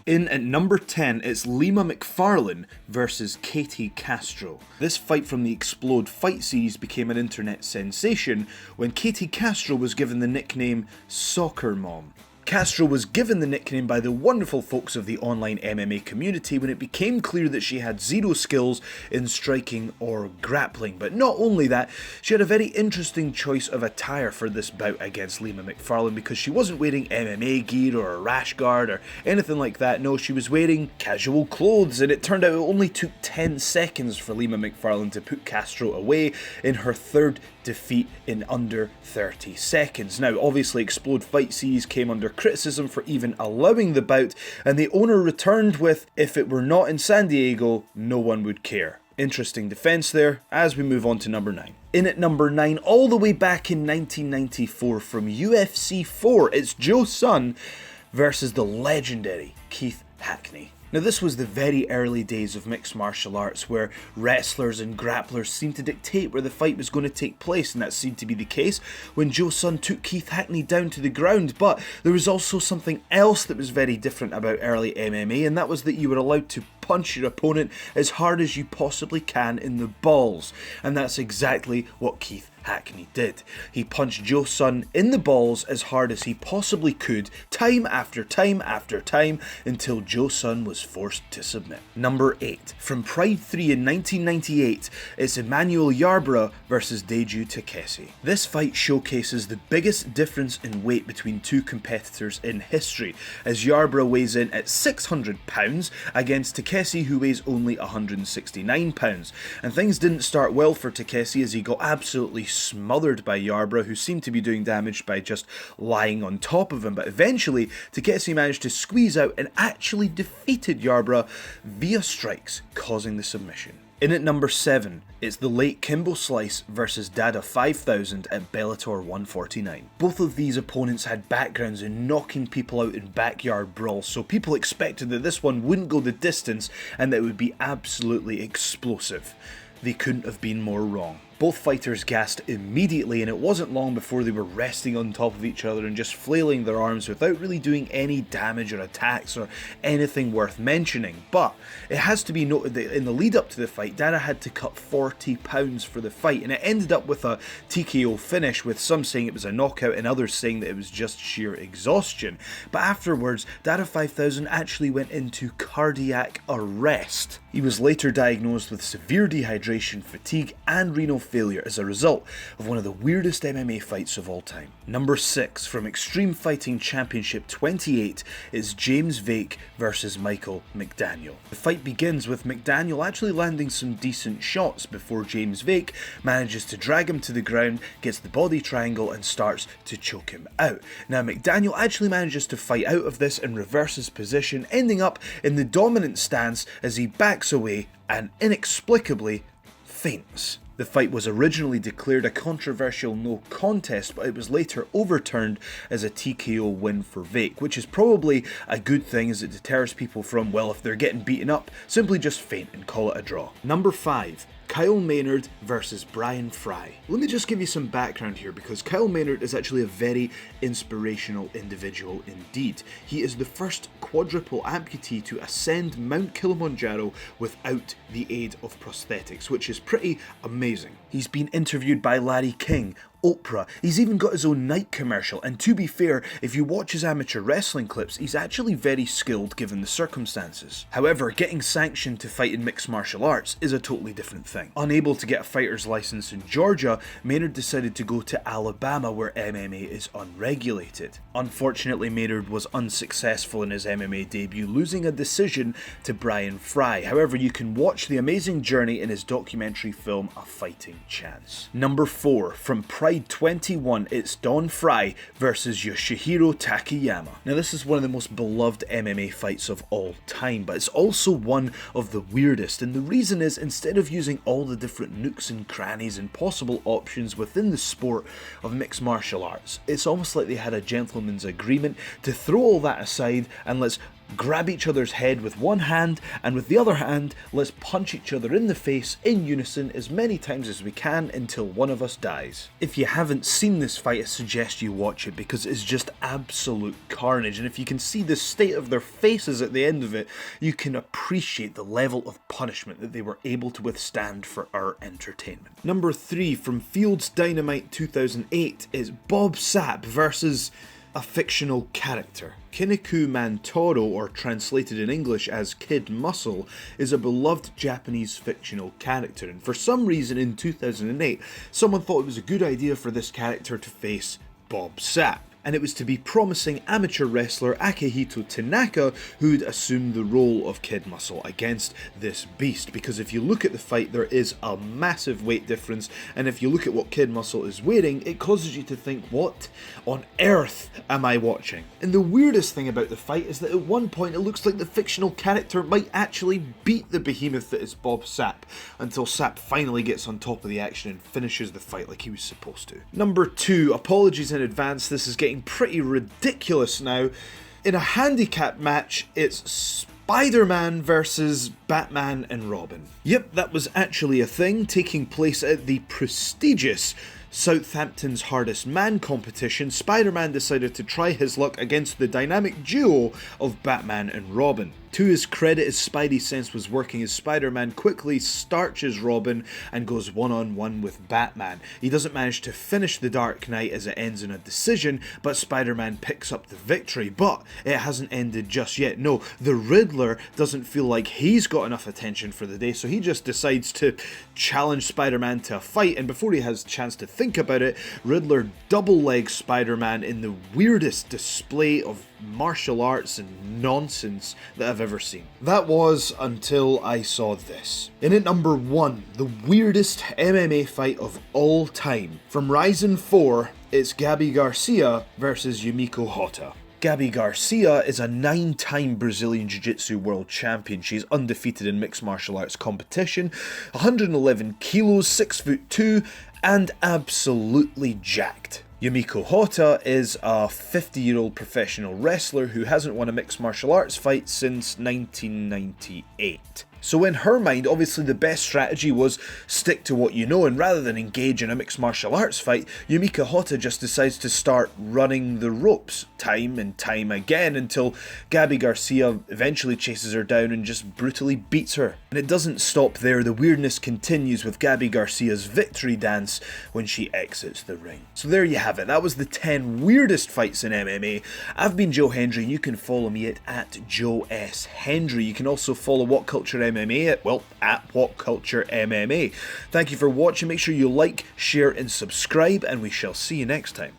In at number 10, it's Lima McFarlane versus Katie Castro. This fight from the Explode fight series became an internet sensation when Katie Castro was given the nickname Soccer Mom. Castro was given the nickname by the wonderful folks of the online MMA community when it became clear that she had zero skills in striking or grappling. But not only that, she had a very interesting choice of attire for this bout against Lima McFarlane, because she wasn't wearing MMA gear or a rash guard or anything like that. No, she was wearing casual clothes, and it turned out it only took 10 seconds for Lima McFarlane to put Castro away in her third defeat in under 30 seconds. Now, obviously, Explode Fight Series came under criticism for even allowing the bout, and the owner returned with, "If it were not in San Diego, no one would care." Interesting defense there, as we move on to number 9. In at number 9, all the way back in 1994 from UFC 4, it's Joe Son versus the legendary Keith Hackney. Now, this was the very early days of mixed martial arts, where wrestlers and grapplers seemed to dictate where the fight was going to take place, and that seemed to be the case when Joe Son took Keith Hackney down to the ground. But there was also something else that was very different about early MMA, and that was that you were allowed to punch your opponent as hard as you possibly can in the balls, and that's exactly what Keith Hackney did. He punched Joe Son in the balls as hard as he possibly could, time after time after time, until Joe Son was forced to submit. Number 8. From Pride 3 in 1998, it's EMANUEL YARBROUGH versus DAIJI TAKASE. This fight showcases the biggest difference in weight between two competitors in history, as YARBROUGH weighs in at 600 pounds against TAKASE, who weighs only 169 pounds. And things didn't start well for TAKASE, as he got absolutely smothered by YARBROUGH, who seemed to be doing damage by just lying on top of him. But eventually, TAKASE managed to squeeze out and actually defeated YARBROUGH via strikes, causing the submission. In at number 7, it's the late KIMBO Slice versus DADA 5000 at Bellator 149. Both of these opponents had backgrounds in knocking people out in backyard brawls, so people expected that this one wouldn't go the distance and that it would be absolutely explosive. They couldn't have been more wrong. Both fighters gassed immediately, and it wasn't long before they were resting on top of each other and just flailing their arms without really doing any damage or attacks or anything worth mentioning. But it has to be noted that in the lead up to the fight, DADA had to cut 40 pounds for the fight, and it ended up with a TKO finish, with some saying it was a knockout and others saying that it was just sheer exhaustion. But afterwards, DADA 5000 actually went into cardiac arrest. He was later diagnosed with severe dehydration, fatigue and renal failure as a result of one of the weirdest MMA fights of all time. Number 6, from Extreme Fighting Championship 28, is James VAKE versus Michael McDaniel. The fight begins with McDaniel actually landing some decent shots before James VAKE manages to drag him to the ground, gets the body triangle and starts to choke him out. Now, McDaniel actually manages to fight out of this and reverse his position, ending up in the dominant stance as he backs away and inexplicably faints. The fight was originally declared a controversial no contest, but it was later overturned as a TKO win for VAKE, which is probably a good thing, as it deters people from, well, if they're getting beaten up, simply just faint and call it a draw. Number 5. Kyle Maynard versus BRYAN FRYE. Let me just give you some background here, because Kyle Maynard is actually a very inspirational individual indeed. He is the first quadruple amputee to ascend Mount Kilimanjaro without the aid of prosthetics, which is pretty amazing. He's been interviewed by Larry King, Oprah, he's even got his own Nike commercial, and to be fair, if you watch his amateur wrestling clips, he's actually very skilled given the circumstances. However, getting sanctioned to fight in mixed martial arts is a totally different thing. Unable to get a fighter's license in Georgia, Maynard decided to go to Alabama, where MMA is unregulated. Unfortunately, Maynard was unsuccessful in his MMA debut, losing a decision to BRYAN FRYE. However, you can watch the amazing journey in his documentary film A Fighting Chance. Number 4, from Pride 21, it's Don Frye versus Yoshihiro Takayama. Now, this is one of the most beloved MMA fights of all time, but it's also one of the weirdest, and the reason is, instead of using all the different nooks and crannies and possible options within the sport of mixed martial arts, it's almost like they had a gentleman's agreement to throw all that aside and let's grab each other's head with one hand, and with the other hand, let's punch each other in the face in unison as many times as we can until one of us dies. If you haven't seen this fight, I suggest you watch it because it's just absolute carnage, and if you can see the state of their faces at the end of it, you can appreciate the level of punishment that they were able to withstand for our entertainment. Number 3 from Fields Dynamite 2008 is Bob Sapp versus a fictional character. KINNIKU MANTRARO, or translated in English as Kid Muscle, is a beloved Japanese fictional character, and for some reason in 2008 someone thought it was a good idea for this character to face Bob Sapp. And it was to be promising amateur wrestler Akihito Tanaka who'd assume the role of Kid Muscle against this beast, because if you look at the fight there is a massive weight difference, and if you look at what Kid Muscle is wearing it causes you to think, what on earth am I watching? And the weirdest thing about the fight is that at one point it looks like the fictional character might actually beat the behemoth that is Bob Sapp, until Sapp finally gets on top of the action and finishes the fight like he was supposed to. Number 2, apologies in advance, this is getting pretty ridiculous now. In a handicap match, it's Spider-Man versus Batman and Robin. Yep, that was actually a thing, taking place at the prestigious Southampton's Hardest Man competition. Spider-Man decided to try his luck against the dynamic duo of Batman and Robin. To his credit, his spidey sense was working as Spider-Man quickly starches Robin and goes one-on-one with Batman. He doesn't manage to finish the Dark Knight as it ends in a decision, but Spider-Man picks up the victory. But it hasn't ended just yet. No, the Riddler doesn't feel like he's got enough attention for the day, so he just decides to challenge Spider-Man to a fight, and before he has a chance to think about it, Riddler double-legs Spider-Man in the weirdest display of martial arts and nonsense that I've ever seen. That was until I saw this. In at number 1, the weirdest MMA fight of all time. From Ryzen 4, it's GABI GARCIA versus YUMIKO HOTTA. GABI GARCIA is a 9-time Brazilian Jiu-Jitsu World Champion. She's undefeated in mixed martial arts competition, 111 kilos, 6'2", and absolutely jacked. YUMIKO HOTTA is a 50-year-old professional wrestler who hasn't won a mixed martial arts fight since 1998. So in her mind, obviously the best strategy was stick to what you know, and rather than engage in a mixed martial arts fight, YUMIKO HOTTA just decides to start running the ropes time and time again until GABI GARCIA eventually chases her down and just brutally beats her. And it doesn't stop there, the weirdness continues with GABI GARCIA's victory dance when she exits the ring. So there you have it, that was the 10 weirdest fights in MMA. I've been Joe Hendry, and you can follow me at Joe S. Hendry. You can also follow What Culture MMA at What Culture MMA. Thank you for watching, make sure you like, share and subscribe, and we shall see you next time.